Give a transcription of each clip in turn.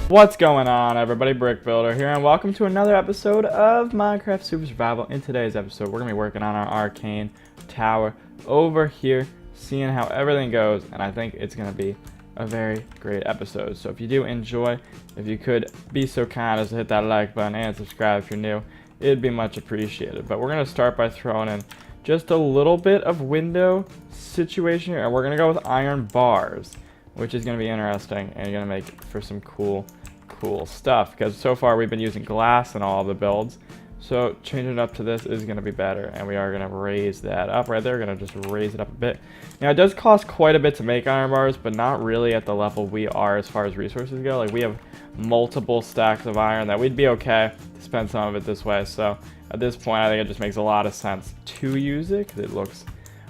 What's going on, everybody? Brick Builder here, and welcome to another episode of Minecraft Super Survival. In today's episode, we're going to be working on our Arcane tower over here, seeing how everything goes, and I think it's going to be a very great episode. So if you do enjoy, if you could be so kind as to hit that like button and subscribe if you're new, it'd be much appreciated. But we're going to start by throwing in just a little bit of window situation here, and we're going to go with iron bars, which is going to be interesting and going to make for some cool stuff, because so far we've been using glass in all of the builds. So changing it up to this is going to be better, and we are going to raise that up right there. Going to just raise it up a bit. Now it does cost quite a bit to make iron bars, but not really at the level we are as far as resources go. Like, we have multiple stacks of iron that we'd be okay to spend some of it this way. So at this point I think it just makes a lot of sense to use it, because it looks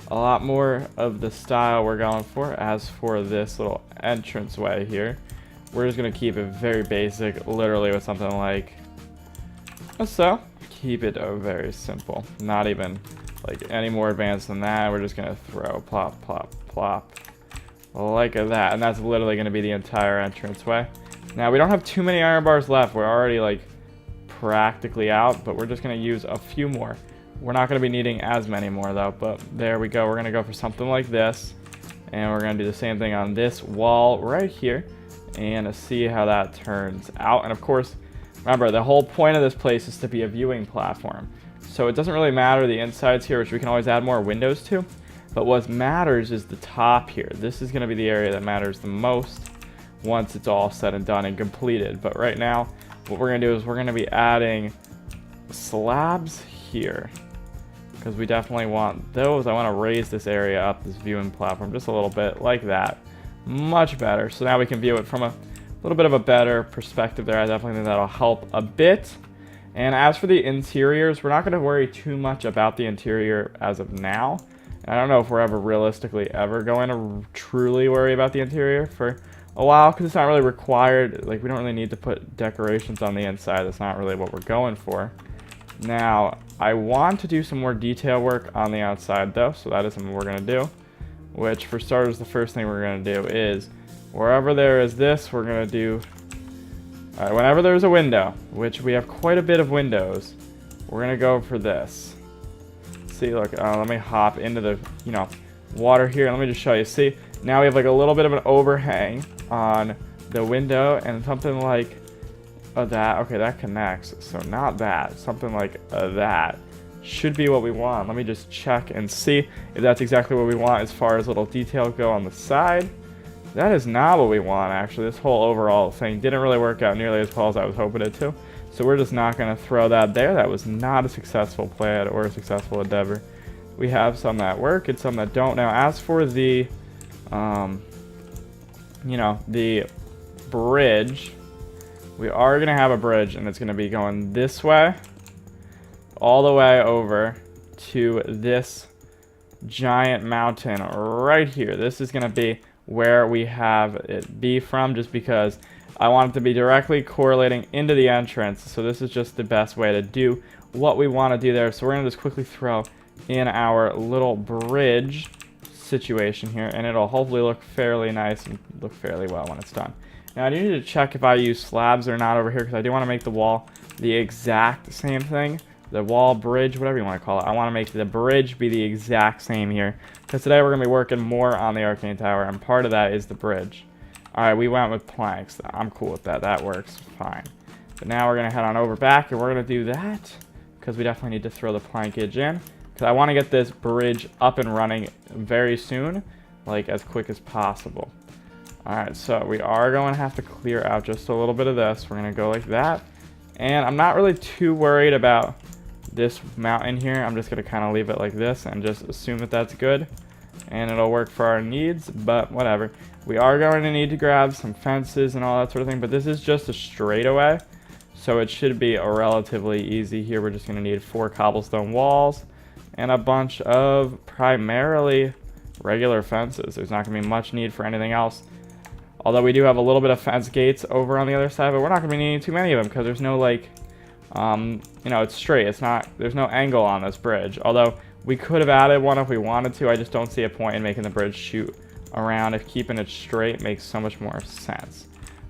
a lot more of the style we're going for. As for this little entranceway here, we're just going to keep it very basic, literally with something like so. Keep it very simple, not even like any more advanced than that. We're just going to throw plop, plop, plop like that, and that's literally going to be the entire entranceway. Now we don't have too many iron bars left. We're already like practically out, but we're just going to use a few more. We're not going to be needing as many more though, but there we go. We're going to go for something like this, and we're going to do the same thing on this wall right here and see how that turns out. And of course, remember, the whole point of this place is to be a viewing platform, so it doesn't really matter the insides here, which we can always add more windows to, but what matters is the top here. This is going to be the area that matters the most once it's all said and done and completed. But right now what we're going to do is we're going to be adding slabs here, because we definitely want those. I want to raise this area up, this viewing platform, just a little bit like that. Much better. So now we can view it from a little bit of a better perspective there. I definitely think that'll help a bit. And as for the interiors, we're not going to worry too much about the interior as of now. And I don't know if we're ever realistically ever going to truly worry about the interior for a while, because it's not really required. Like, we don't really need to put decorations on the inside. That's not really what we're going for. Now, I want to do some more detail work on the outside though, so that is something we're going to do. Which, for starters, the first thing we're going to do is, wherever there is this, we're going to do, whenever there's a window, which we have quite a bit of windows, we're going to go for this. See, look, let me hop into the, water here, and let me just show you. See, now we have like a little bit of an overhang on the window, and something like that. Okay, that connects, so not that. Something like that should be what we want. Let me just check and see if that's exactly what we want as far as little details go on the side. That is not what we want, actually. This whole overall thing didn't really work out nearly as well as I was hoping it to. So we're just not going to throw that there. That was not a successful plan or a successful endeavor. We have some that work and some that don't. Now, as for the, the bridge, we are going to have a bridge, and it's going to be going this way, all the way over to this giant mountain right here. This is going to be where we have it be from, just because I want it to be directly correlating into the entrance. So this is just the best way to do what we want to do there. So we're going to just quickly throw in our little bridge situation here, and it'll hopefully look fairly nice and look fairly well when it's done. Now I need to check if I use slabs or not over here, because I do want to make the wall the exact same thing. The wall, bridge, whatever you want to call it. I want to make the bridge be the exact same here, because today we're going to be working more on the Arcane Tower, and part of that is the bridge. Alright, we went with planks. I'm cool with that. That works fine. But now we're going to head on over back, and we're going to do that, because we definitely need to throw the plankage in, because I want to get this bridge up and running very soon, like as quick as possible. Alright, so we are going to have to clear out just a little bit of this. We're going to go like that, and I'm not really too worried about this mountain here. I'm just going to kind of leave it like this and just assume that that's good, and it'll work for our needs, but whatever. We are going to need to grab some fences and all that sort of thing, but this is just a straightaway, so it should be a relatively easy here. We're just going to need 4 cobblestone walls and a bunch of primarily regular fences. There's not going to be much need for anything else, although we do have a little bit of fence gates over on the other side, but we're not going to be needing too many of them, because there's no like it's straight. There's no angle on this bridge. Although we could have added one if we wanted to. I just don't see a point in making the bridge shoot around if keeping it straight makes so much more sense.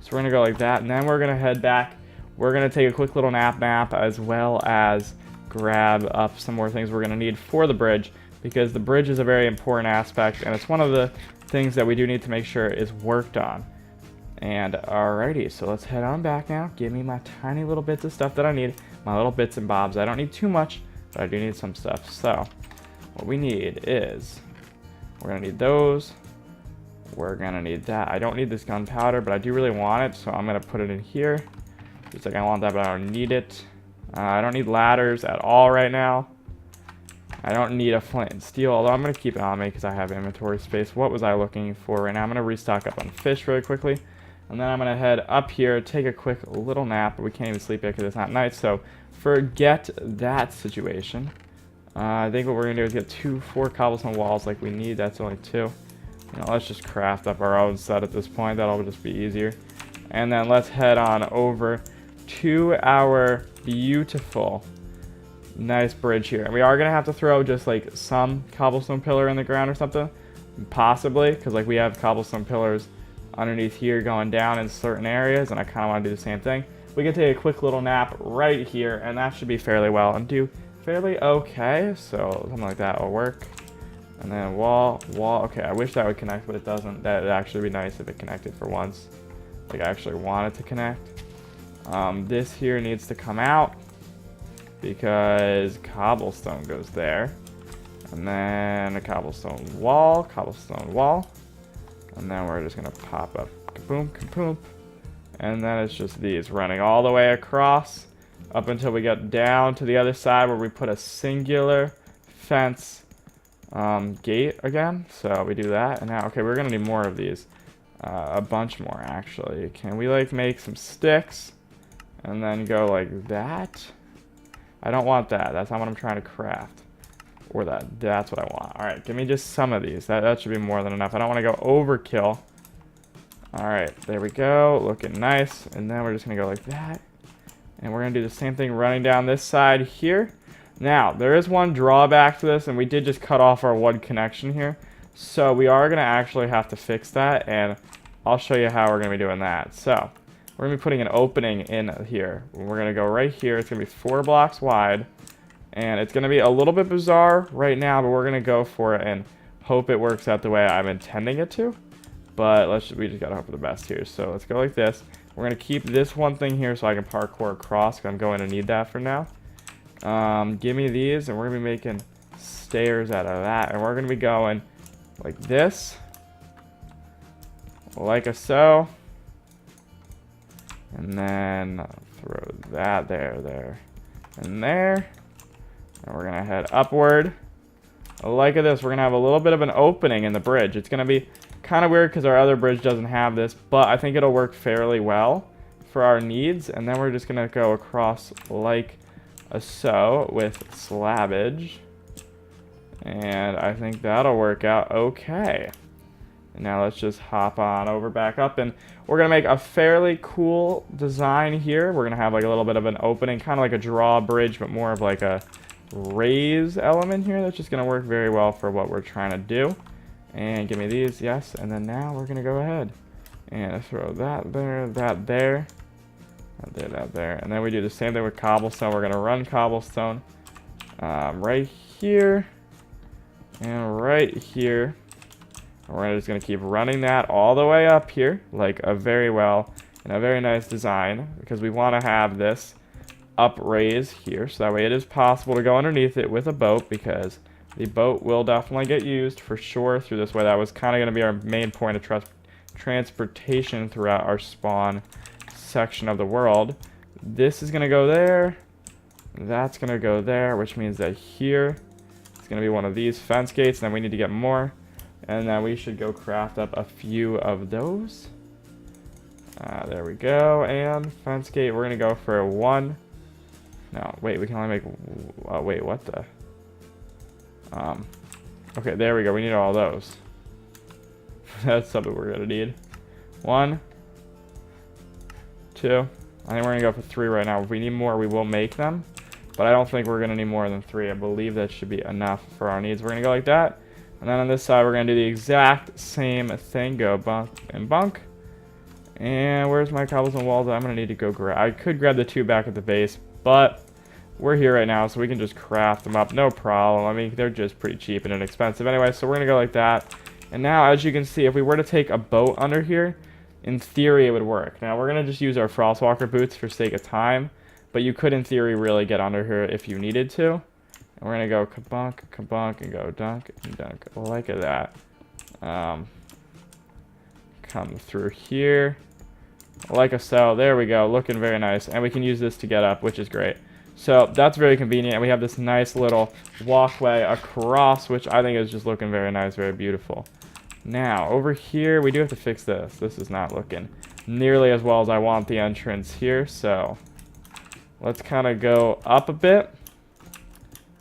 So we're going to go like that, and then we're going to head back. We're going to take a quick little nap as well as grab up some more things we're going to need for the bridge, because the bridge is a very important aspect, and it's one of the things that we do need to make sure is worked on. And alrighty, so let's head on back now. Give me my tiny little bits of stuff that I need, my little bits and bobs. I don't need too much, but I do need some stuff. So what we need is, we're going to need those. We're going to need that. I don't need this gunpowder, but I do really want it, so I'm going to put it in here. It's like I want that, but I don't need it. I don't need ladders at all right now. I don't need a flint and steel, although I'm going to keep it on me because I have inventory space. What was I looking for right now? I'm going to restock up on fish really quickly. And then I'm going to head up here, take a quick little nap. But we can't even sleep yet because it's not night, so forget that situation. I think what we're going to do is get 4 cobblestone walls like we need. That's only 2. You know, let's just craft up our own set at this point. That'll just be easier. And then let's head on over to our beautiful, nice bridge here. And we are going to have to throw just like some cobblestone pillar in the ground or something. Possibly, because like we have cobblestone pillars underneath here going down in certain areas, and I kind of want to do the same thing. We can take a quick little nap right here, and that should be fairly well and do fairly okay. So something like that will work. And then wall. Okay, I wish that would connect, but it doesn't. That would actually be nice if it connected for once. Like I actually want it to connect. This here needs to come out because cobblestone goes there. And then a cobblestone wall. And then we're just going to pop up kaboom, kaboom. And then it's just these running all the way across up until we get down to the other side where we put a singular fence gate again. So we do that. And now, okay, we're going to need more of these. A bunch more, actually. Can we, like, make some sticks and then go like that? I don't want that. That's not what I'm trying to craft. Or that. That's what I want. Alright, give me just some of these. That should be more than enough. I don't want to go overkill. Alright, there we go. Looking nice. And then we're just going to go like that. And we're going to do the same thing running down this side here. Now, there is one drawback to this, and we did just cut off our one connection here. So we are going to actually have to fix that, and I'll show you how we're going to be doing that. So we're going to be putting an opening in here. We're going to go right here. It's going to be 4 blocks wide, and it's going to be a little bit bizarre right now, but we're going to go for it and hope it works out the way I'm intending it to. But we just got to hope for the best here. So let's go like this. We're going to keep this one thing here so I can parkour across, because I'm going to need that for now. Give me these, and we're going to be making stairs out of that, and we're going to be going like this, like so, and then throw that there, and there, and we're gonna head upward. Like this, we're gonna have a little bit of an opening in the bridge. It's gonna be kind of weird because our other bridge doesn't have this, but I think it'll work fairly well for our needs. And then we're just gonna go across like so with slabbage. And I think that'll work out okay. And now let's just hop on over back up, and we're going to make a fairly cool design here. We're going to have like a little bit of an opening, kind of like a drawbridge, but more of like a raise element here. That's just going to work very well for what we're trying to do. And give me these, yes. And then now we're going to go ahead and throw that there, that there, that there. And then we do the same thing with cobblestone. We're going to run cobblestone right here. And right here, we're just going to keep running that all the way up here, like a very nice design, because we want to have this upraise here, so that way it is possible to go underneath it with a boat, because the boat will definitely get used for sure through this way. That was kind of going to be our main point of transportation throughout our spawn section of the world. This is going to go there, that's going to go there, which means that here it's going to be one of these fence gates, and then we need to get more. And then we should go craft up a few of those. There we go. And fence gate, we're going to go for a 1. No, wait, we can only make... wait, what the... okay, there we go. We need all those. That's something we're going to need. 1, 2. I think we're going to go for 3 right now. If we need more, we will make them. But I don't think we're going to need more than 3. I believe that should be enough for our needs. We're going to go like that. And then on this side, we're going to do the exact same thing. Go bunk and bunk. And where's my cobblestone walls? I'm gonna need to go grab. I could grab the 2 back at the base, but we're here right now, so we can just craft them up, no problem. I mean, they're just pretty cheap and inexpensive anyway, so we're gonna go like that. And now, as you can see, if we were to take a boat under here, in theory it would work. Now, we're gonna just use our Frostwalker boots for sake of time, but you could, in theory, really get under here if you needed to. And we're gonna go kabunk, kabunk, and go dunk, and dunk, like that. Come through here, like so. There we go, looking very nice. And we can use this to get up, which is great. So that's very convenient. And we have this nice little walkway across, which I think is just looking very nice, very beautiful. Now, over here, we do have to fix this. This is not looking nearly as well as I want the entrance here, so let's kind of go up a bit.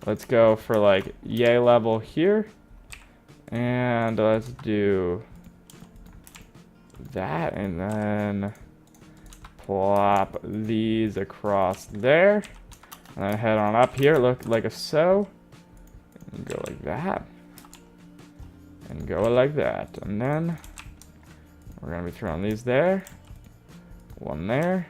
Let's go for like yay level here. And let's do that, and then plop these across there. And then head on up here, look like so. And go like that. And go like that. And then we're going to be throwing these there. One there.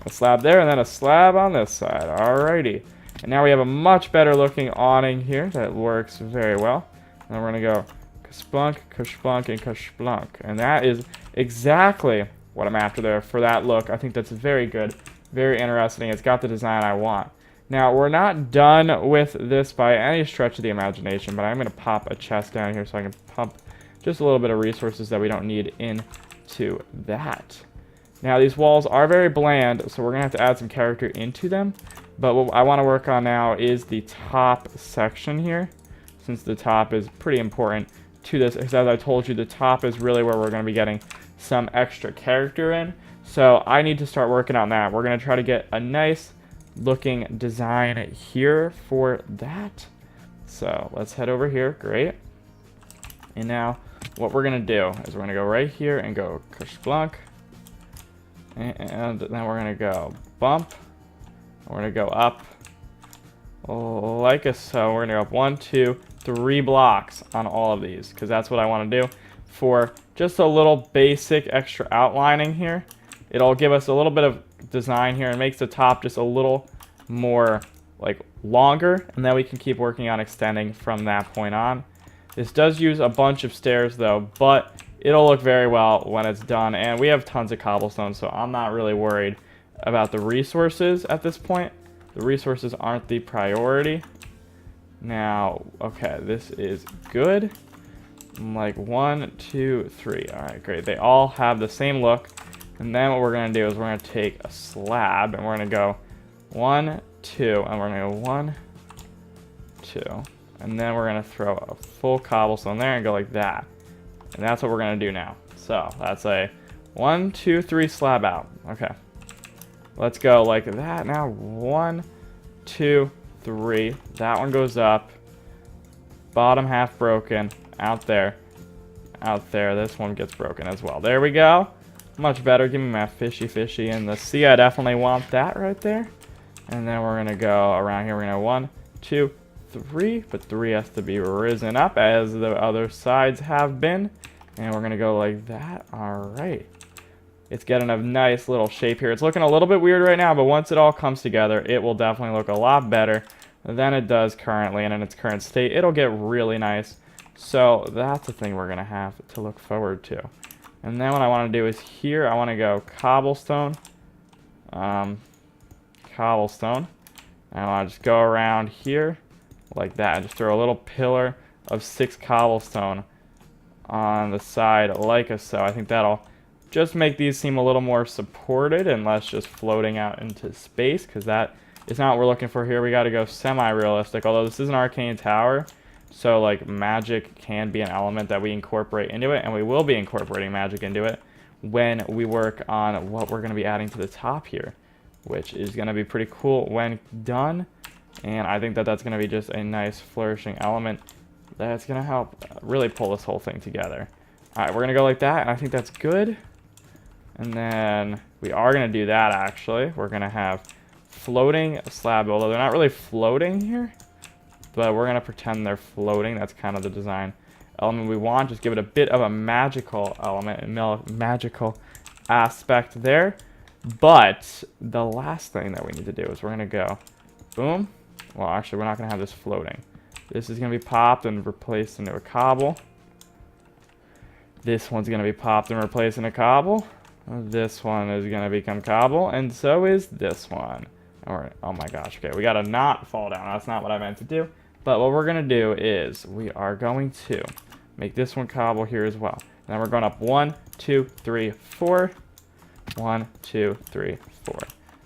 A slab there, and then a slab on this side. Alrighty. And now we have a much better looking awning here that works very well. And then we're going to go kasplunk, kasplunk, and kasplunk. And that is exactly what I'm after there for that look. I think that's very good. Very interesting. It's got the design I want. Now, we're not done with this by any stretch of the imagination, but I'm going to pop a chest down here so I can pump just a little bit of resources that we don't need into that. Now, these walls are very bland, so we're going to have to add some character into them. But what I want to work on now is the top section here, since the top is pretty important to this. Because as I told you, the top is really where we're going to be getting some extra character in. So I need to start working on that. We're going to try to get a nice looking design here for that. So let's head over here. Great. And now what we're going to do is we're going to go right here and go kasplunk. And then we're going to go bump. We're going to go up like so. We're going to go up 1, 2, 3 blocks on all of these, because that's what I want to do for just a little basic extra outlining here. It'll give us a little bit of design here and makes the top just a little more like longer, and then we can keep working on extending from that point on. This does use a bunch of stairs though, but it'll look very well when it's done, and we have tons of cobblestone, so I'm not really worried about the resources at this point. The resources aren't the priority. Now, okay, this is good. Like 1, 2, 3. All right, great. They all have the same look. And then what we're going to do is we're going to take a slab, and we're going to go 1, 2, and we're going to go 1, 2. And then we're going to throw a full cobblestone there and go like that. And that's what we're going to do now. So that's a 1, 2, 3 slab out. Okay. Let's go like that. Now 1, 2, 3. That one goes up. Bottom half broken. Out there. Out there. This one gets broken as well. There we go. Much better. Give me my fishy in the sea. I definitely want that right there. And then we're going to go around here. We're going to go 1, 2, 3. But 3 has to be risen up as the other sides have been. And we're going to go like that. Alright. It's getting a nice little shape here. It's looking a little bit weird right now, but once it all comes together, it will definitely look a lot better than it does currently. And in its current state, it'll get really nice. So that's the thing we're going to have to look forward to. And then what I want to do is here, I want to go cobblestone. Cobblestone. And I want to just go around here like that. And just throw a little pillar of 6 cobblestone on the side like so. I think that'll just make these seem a little more supported and less just floating out into space, because that is not what we're looking for here. We got to go semi-realistic, although this is an arcane tower. So, like, magic can be an element that we incorporate into it, and we will be incorporating magic into it when we work on what we're going to be adding to the top here, which is going to be pretty cool when done. And I think that that's going to be just a nice flourishing element that's going to help really pull this whole thing together. All right, we're going to go like that, and I think that's good. And then we are going to do that, actually. We're going to have floating slab, although they're not really floating here. But we're going to pretend they're floating. That's kind of the design element we want. Just give it a bit of a magical element, aspect there. But the last thing that we need to do is we're going to go boom. Well, actually, we're not going to have this floating. This is going to be popped and replaced into a cobble. This one's going to be popped and replaced into cobble. This one is going to become cobble, and so is this one. Or, oh my gosh, okay, we got to not fall down. That's not what I meant to do. But what we're going to do is we are going to make this one cobble here as well. And then we're going up 1, 2, 3, 4. 1, 2, 3, 4.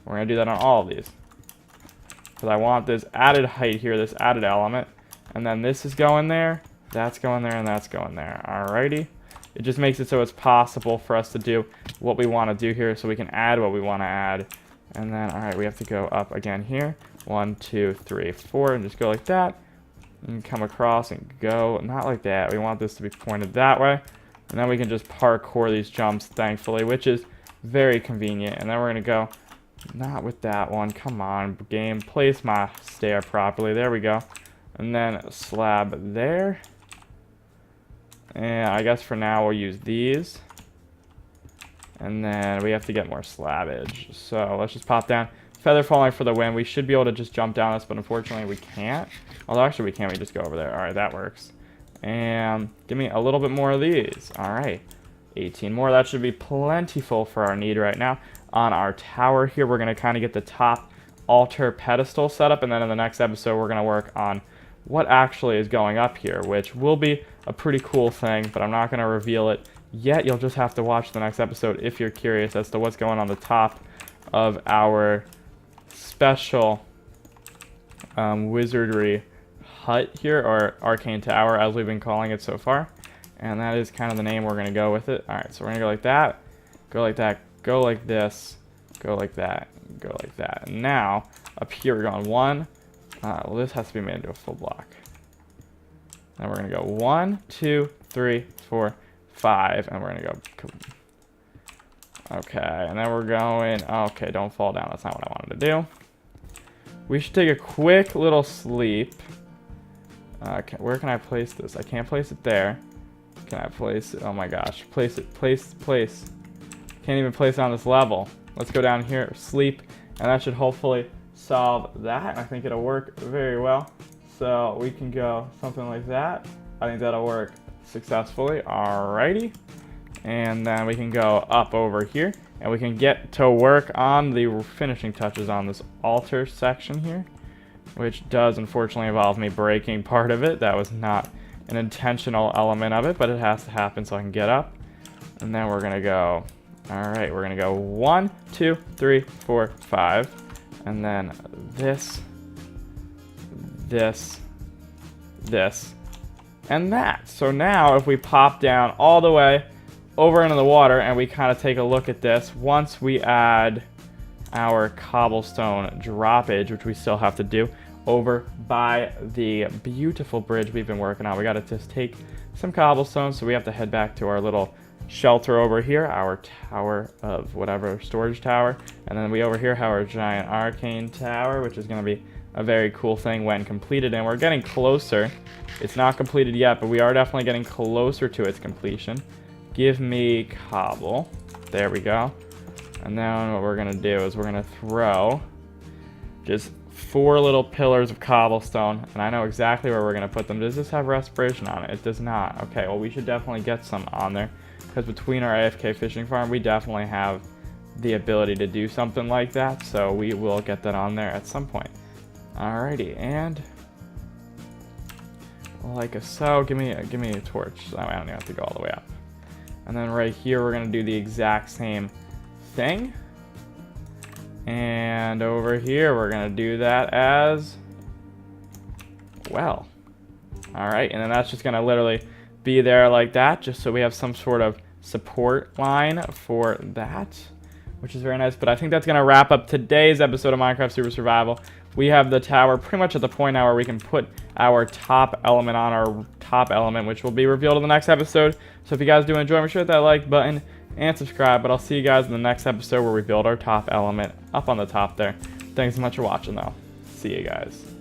We're going to do that on all of these. Because I want this added height here, this added element. And then this is going there, that's going there, and that's going there. Alrighty. It just makes it so it's possible for us to do what we want to do here, so we can add what we want to add. And then, alright, we have to go up again here. 1, 2, 3, 4, and just go like that. And come across and go, not like that. We want this to be pointed that way. And then we can just parkour these jumps, thankfully, which is very convenient. And then we're going to go, not with that one. Come on, game. Place my stair properly. There we go. And then a slab there. And I guess for now we'll use these. And then we have to get more slabbage. So let's just pop down. Feather falling for the win. We should be able to just jump down this, but unfortunately we can't. Although actually we can. We just go over there. Alright, that works. And give me a little bit more of these. Alright. 18 more. That should be plentiful for our need right now. On our tower here, we're going to kind of get the top altar pedestal set up. And then in the next episode, we're going to work on what actually is going up here, which will be a pretty cool thing, but I'm not going to reveal it yet. You'll just have to watch the next episode if you're curious as to what's going on the top of our special wizardry hut here, or arcane tower as we've been calling it so far. And that is kind of the name we're going to go with it. Alright, so we're going to go like that, go like that, go like this, go like that, go like that. And now, up here we're going 1. Well, this has to be made into a full block. Then we're going to go 1, 2, 3, 4, 5. And we're going to go... Okay, and then we're going... Okay, don't fall down. That's not what I wanted to do. We should take a quick little sleep. Where can I place this? I can't place it there. Can I place it? Oh my gosh. Place it. Place. Can't even place it on this level. Let's go down here. Sleep. And that should hopefully solve that. I think it'll work very well. So we can go something like that. I think that'll work successfully. Alrighty. And then we can go up over here. And we can get to work on the finishing touches on this altar section here. Which does unfortunately involve me breaking part of it. That was not an intentional element of it, but it has to happen so I can get up. And then we're going to go, alright, we're going to go 1, 2, 3, 4, 5. And then this, and that. So now if we pop down all the way over into the water and we kind of take a look at this, once we add our cobblestone droppage, which we still have to do, over by the beautiful bridge we've been working on. We got to just take some cobblestone, so we have to head back to our little shelter over here, our tower of whatever, storage tower. And then we over here have our giant arcane tower, which is going to be a very cool thing when completed. And we're getting closer. It's not completed yet, but we are definitely getting closer to its completion. Give me cobble. There we go. And then what we're going to do is we're going to throw just 4 little pillars of cobblestone, and I know exactly where we're going to put them. Does this have respiration on it? It does not. Okay, well we should definitely get some on there, because between our AFK fishing farm, we definitely have the ability to do something like that, so we will get that on there at some point. Alrighty, and like so, give me a torch, so I don't even have to go all the way up. And then right here, we're going to do the exact same thing. And over here, we're going to do that as well. Alright, and then that's just going to literally be there like that, just so we have some sort of support line for that, which is very nice. But I think that's going to wrap up today's episode of Minecraft Super Survival. We have the tower pretty much at the point now where we can put our top element on our top element, which will be revealed in the next episode. So if you guys do enjoy, make sure to hit that like button and subscribe. But I'll see you guys in the next episode where we build our top element up on the top there. Thanks so much for watching, though. See you guys.